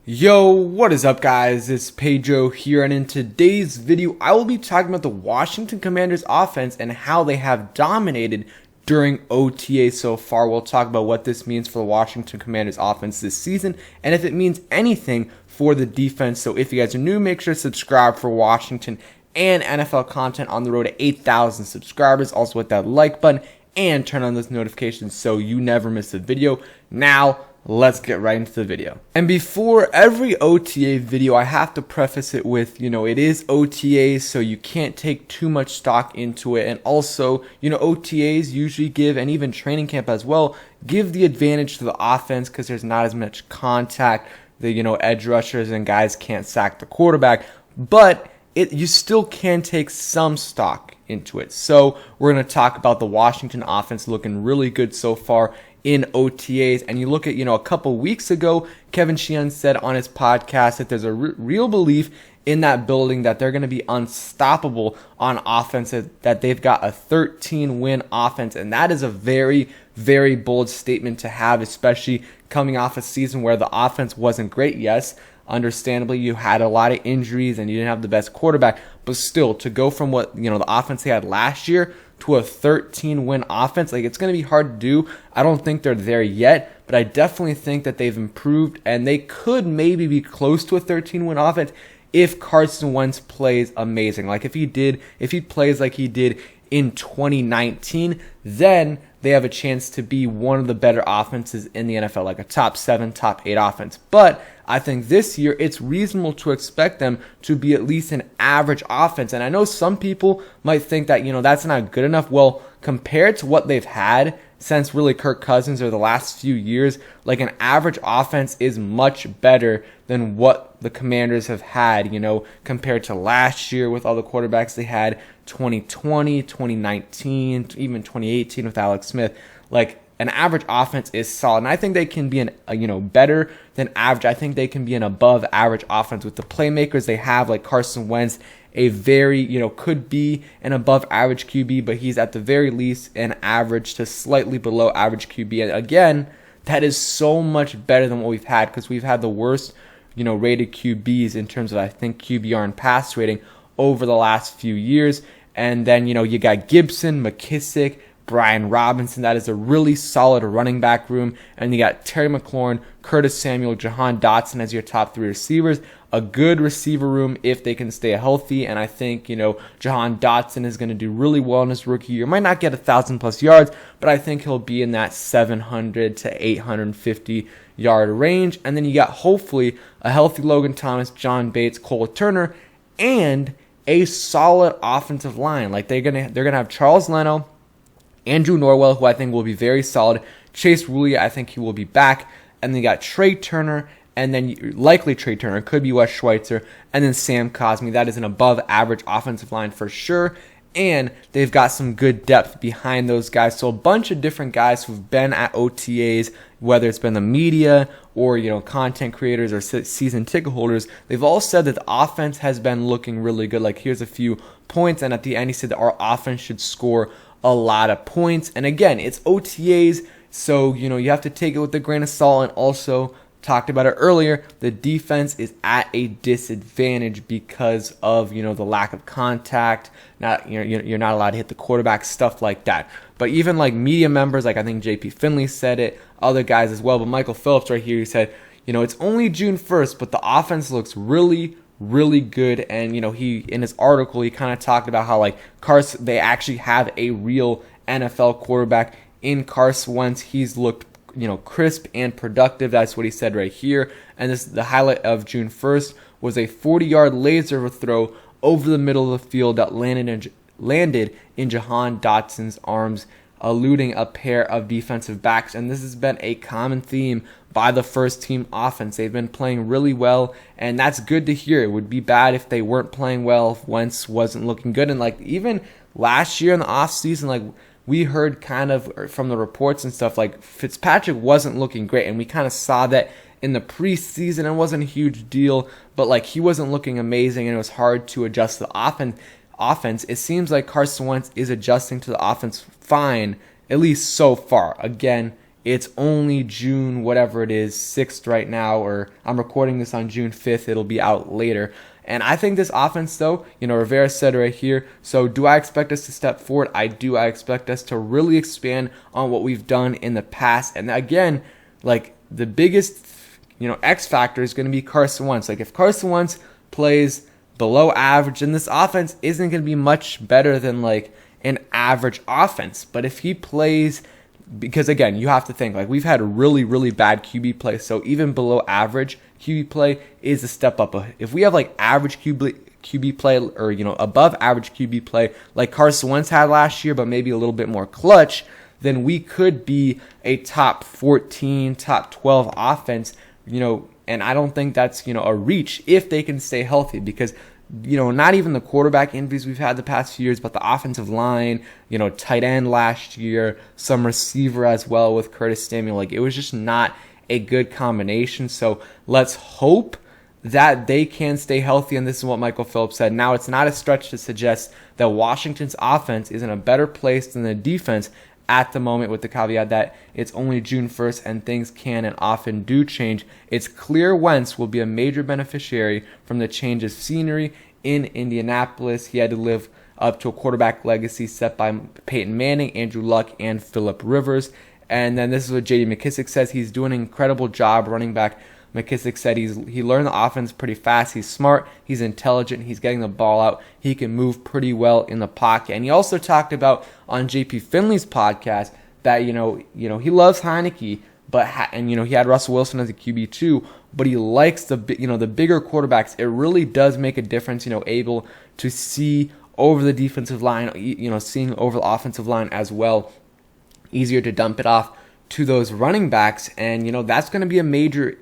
Yo, what is up guys? It's Pedro here, and in today's video I will be talking about the Washington Commanders offense and how they have dominated during OTA so far. We'll talk about what this means for the Washington Commanders offense this season and if it means anything for the defense. So if you guys are new, make sure to subscribe for Washington and NFL content on the road to 8,000 subscribers. Also hit that like button and turn on those notifications so you never miss a video. Now, let's get right into the video. And before every OTA video, I have to preface it with, it is OTAs, so you can't take too much stock into it. And also, OTAs usually give, and even training camp as well, give the advantage to the offense because there's not as much contact. The, edge rushers and guys can't sack the quarterback. But you still can take some stock into it. So we're going to talk about the Washington offense looking really good so far in OTAs. And you look at, a couple weeks ago, Kevin Sheehan said on his podcast that there's a real belief in that building that they're going to be unstoppable on offense, that they've got a 13-win offense. And that is a very, very bold statement to have, especially coming off a season where the offense wasn't great. Yes, understandably, you had a lot of injuries and you didn't have the best quarterback, but still, to go from what, the offense they had last year to a 13-win offense, it's going to be hard to do. I don't think they're there yet, but I definitely think that they've improved, and they could maybe be close to a 13-win offense if Carson Wentz plays amazing. If he plays like he did in 2019, then they have a chance to be one of the better offenses in the NFL, like a top 7, top 8 offense. But I think this year it's reasonable to expect them to be at least an average offense. And I know some people might think that, that's not good enough. Well, compared to what they've had since really Kirk Cousins or the last few years, an average offense is much better than what the Commanders have had, compared to last year with all the quarterbacks they had, 2020, 2019, even 2018 with Alex Smith. An average offense is solid, and I think they can be better than average. I think they can be an above average offense with the playmakers they have, like Carson Wentz, a very, could be an above average QB, but he's at the very least an average to slightly below average QB. And again, that is so much better than what we've had, because we've had the worst, rated QBs in terms of, I think, QBR and pass rating over the last few years. And then, you got Gibson, McKissick, Brian Robinson. That is a really solid running back room. And you got Terry McLaurin, Curtis Samuel, Jahan Dotson as your top 3 receivers. A good receiver room if they can stay healthy. And I think, Jahan Dotson is going to do really well in his rookie year. Might not get 1,000+ yards, but I think he'll be in that 700 to 850 yard range. And then you got hopefully a healthy Logan Thomas, John Bates, Cole Turner, and a solid offensive line. They're gonna have Charles Leno, Andrew Norwell, who I think will be very solid, Chase Rullia, I think he will be back, and then you got Trey Turner, and then likely Trey Turner, could be Wes Schweitzer, and then Sam Cosmi. That is an above average offensive line for sure, and they've got some good depth behind those guys. So a bunch of different guys who've been at OTAs, whether it's been the media or content creators or season ticket holders, they've all said that the offense has been looking really good. Here's a few points, and at the end he said that our offense should score a lot of points. And again, it's OTAs, so you have to take it with a grain of salt. And also, talked about it earlier, the defense is at a disadvantage because of the lack of contact. You're not allowed to hit the quarterback, stuff like that. But even media members, I think JP Finley said it, other guys as well, but Michael Phillips right here, he said, it's only June 1st, but the offense looks really good. And he, in his article, he kind of talked about how Carson, they actually have a real NFL quarterback in Carson Wentz. He's looked crisp and productive. That's what he said right here. And the highlight of June 1st was a 40-yard laser throw over the middle of the field that landed in Jahan Dotson's arms, eluding a pair of defensive backs. And this has been a common theme by the first team offense. They've been playing really well, and that's good to hear. It would be bad if they weren't playing well, if Wentz wasn't looking good. And even last year in the offseason, we heard kind of from the reports and stuff, Fitzpatrick wasn't looking great, and we kind of saw that in the preseason. It wasn't a huge deal, but he wasn't looking amazing, and it was hard to adjust the offense. It seems like Carson Wentz is adjusting to the offense fine, at least so far. Again, It's only June, whatever it is, 6th right now, or I'm recording this on June 5th. It'll be out later. And I think this offense, though, Rivera said right here, so do I expect us to step forward? I do. I expect us to really expand on what we've done in the past. And again, like the biggest, X factor is going to be Carson Wentz. Like if Carson Wentz plays below average, then this offense isn't going to be much better than like an average offense. But if he plays, because again, you have to think, like we've had really, really bad QB play. So even below average QB play is a step up. If we have like average QB play or, above average QB play like Carson Wentz had last year, but maybe a little bit more clutch, then we could be a top 14, top 12 offense, and I don't think that's, a reach if they can stay healthy because, not even the quarterback injuries we've had the past few years, but the offensive line, tight end last year, some receiver as well with Curtis Samuel. Like it was just not a good combination. So let's hope that they can stay healthy. And this is what Michael Phillips said. Now, it's not a stretch to suggest that Washington's offense is in a better place than the defense at the moment, with the caveat that it's only June 1st and things can and often do change. It's clear Wentz will be a major beneficiary from the change of scenery in Indianapolis. He had to live up to a quarterback legacy set by Peyton Manning, Andrew Luck, and Phillip Rivers. And then this is what J.D. McKissic says. He's doing an incredible job running back. McKissic said he learned the offense pretty fast. He's smart. He's intelligent. He's getting the ball out. He can move pretty well in the pocket. And he also talked about on J.P. Finley's podcast that he loves Heineke, he had Russell Wilson as a QB too. But he likes the bigger quarterbacks. It really does make a difference. Able to see over the defensive line. Seeing over the offensive line as well. Easier to dump it off to those running backs, and that's going to be a major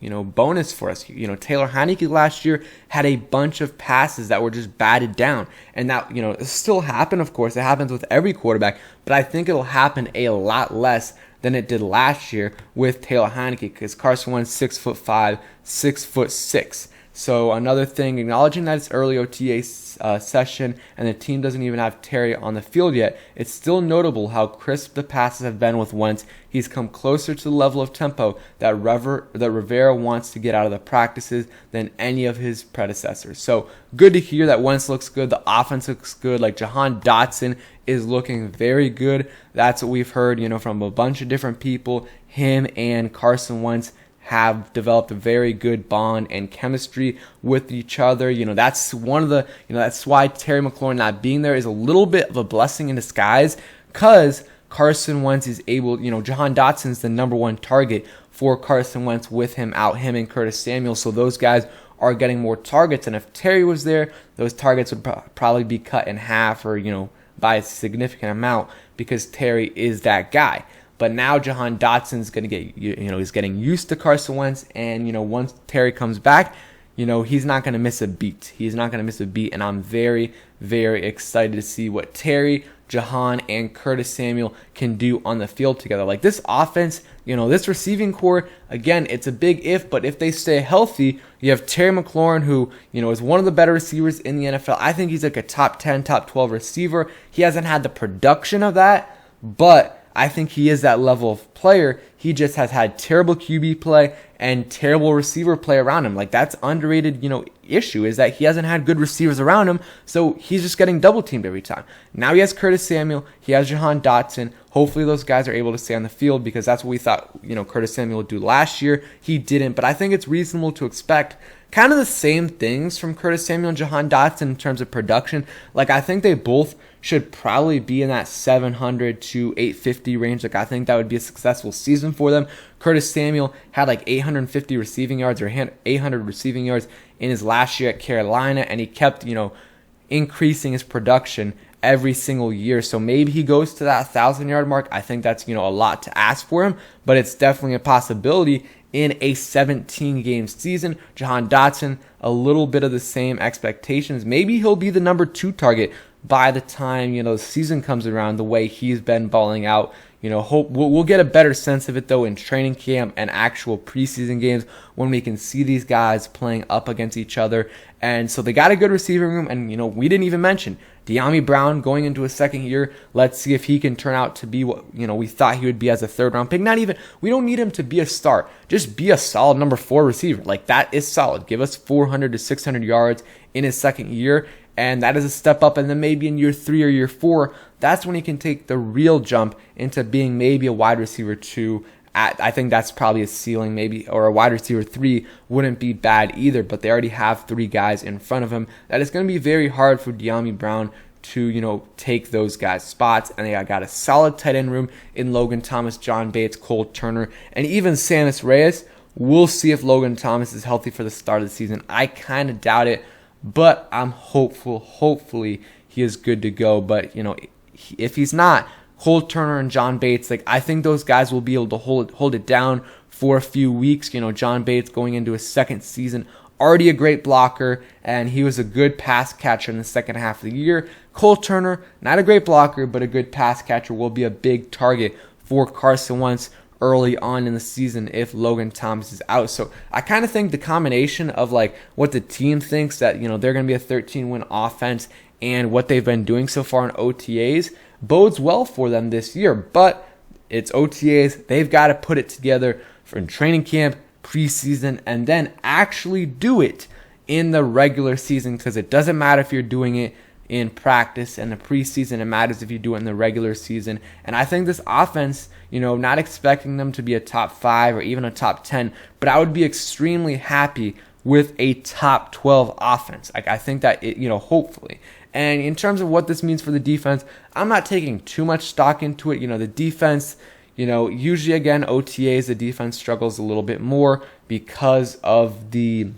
bonus for us. Taylor Heineke last year had a bunch of passes that were just batted down, and that it still happened. Of course, it happens with every quarterback, but I think it'll happen a lot less than it did last year with Taylor Heineke because Carson Wentz 6'5", 6'6". So another thing, acknowledging that it's early OTA session and the team doesn't even have Terry on the field yet, it's still notable how crisp the passes have been with Wentz. He's come closer to the level of tempo that Rivera wants to get out of the practices than any of his predecessors. So good to hear that Wentz looks good. The offense looks good. Like Jahan Dotson is looking very good. That's what we've heard, from a bunch of different people. Him and Carson Wentz have developed a very good bond and chemistry with each other. That's one of the, that's why Terry McLaurin not being there is a little bit of a blessing in disguise, because Carson Wentz is able, Jahan Dotson's the number one target for Carson Wentz with him out, him and Curtis Samuel. So those guys are getting more targets. And if Terry was there, those targets would probably be cut in half or, by a significant amount because Terry is that guy. But now Jahan Dotson's going to get, he's getting used to Carson Wentz. And, once Terry comes back, he's not going to miss a beat. He's not going to miss a beat. And I'm very, very excited to see what Terry, Jahan, and Curtis Samuel can do on the field together. Like this offense, this receiving core, again, it's a big if, but if they stay healthy, you have Terry McLaurin, who, is one of the better receivers in the NFL. I think he's like a top 10, top 12 receiver. He hasn't had the production of that, but I think he is that level of player. He just has had terrible QB play and terrible receiver play around him. Like that's underrated, issue is that he hasn't had good receivers around him. So he's just getting double teamed every time. Now he has Curtis Samuel. He has Jahan Dotson. Hopefully those guys are able to stay on the field because that's what we thought, Curtis Samuel would do last year. He didn't, but I think it's reasonable to expect kind of the same things from Curtis Samuel and Jahan Dotson in terms of production. Like I think they both should probably be in that 700 to 850 range. Like I think that would be a successful season for them. Curtis Samuel had like 850 receiving yards or 800 receiving yards in his last year at Carolina, and he kept, increasing his production every single year. So maybe he goes to that 1,000-yard mark. I think that's, a lot to ask for him, but it's definitely a possibility in a 17-game season. Jahan Dotson, a little bit of the same expectations. Maybe he'll be the number 2 target by the time, the season comes around, the way he's been balling out, hope we'll get a better sense of it though in training camp and actual preseason games when we can see these guys playing up against each other. And so they got a good receiving room, and we didn't even mention Dyami Brown going into his second year. Let's see if he can turn out to be what we thought he would be as a third-round pick. We don't need him to be a star. Just be a solid number 4 receiver. Like, that is solid. Give us 400 to 600 yards in his second year, and that is a step up. And then maybe in year 3 or year 4, that's when he can take the real jump into being maybe a wide receiver 2. I think that's probably a ceiling, maybe, or a wide receiver 3 wouldn't be bad either, but they already have 3 guys in front of him. That is going to be very hard for Dyami Brown to, take those guys' spots. And they got a solid tight end room in Logan Thomas, John Bates, Cole Turner, and even Sammis Reyes. We'll see if Logan Thomas is healthy for the start of the season. I kind of doubt it, but I'm hopeful. Hopefully he is good to go. But, if he's not, Cole Turner and John Bates, I think those guys will be able to hold it down for a few weeks. John Bates going into his second season, already a great blocker, and he was a good pass catcher in the second half of the year. Cole Turner, not a great blocker, but a good pass catcher, will be a big target for Carson Wentz early on in the season if Logan Thomas is out. So I kind of think the combination of what the team thinks that they're going to be a 13-win offense and what they've been doing so far in OTAs bodes well for them this year. But it's OTAs. They've got to put it together for training camp, preseason, and then actually do it in the regular season, because it doesn't matter if you're doing it in practice and the preseason. It matters if you do it in the regular season. And I think this offense, not expecting them to be a top 5 or even a top 10, but I would be extremely happy with a top 12 offense. I think that hopefully. And in terms of what this means for the defense, I'm not taking too much stock into it. The defense, usually again, OTAs, the defense struggles a little bit more because of the,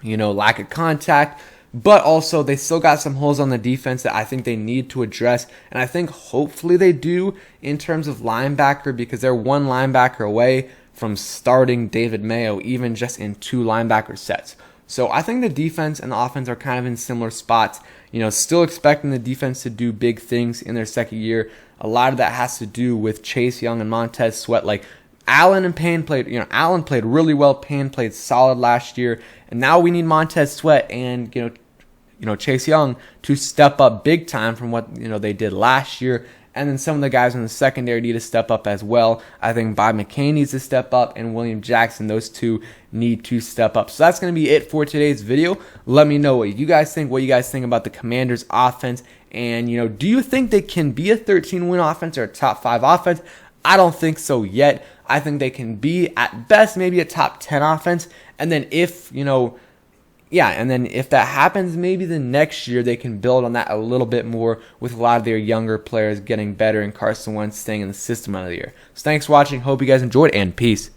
lack of contact. But also, they still got some holes on the defense that I think they need to address. And I think hopefully they do in terms of linebacker, because they're one linebacker away from starting David Mayo, even just in 2 linebacker sets. So I think the defense and the offense are kind of in similar spots. Still expecting the defense to do big things in their second year. A lot of that has to do with Chase Young and Montez Sweat. Allen and Payne played, Allen played really well. Payne played solid last year. And now we need Montez Sweat and, Chase Young to step up big time from what, they did last year. And then some of the guys in the secondary need to step up as well. I think Bob McCain needs to step up, and William Jackson, those 2 need to step up. So that's going to be it for today's video. Let me know what you guys think about the Commanders offense. And, do you think they can be a 13-win offense or a top 5 offense? I don't think so yet. I think they can be, at best, maybe a top 10 offense. And then if that happens, maybe the next year they can build on that a little bit more with a lot of their younger players getting better and Carson Wentz staying in the system out of the year. So thanks for watching. Hope you guys enjoyed, and peace.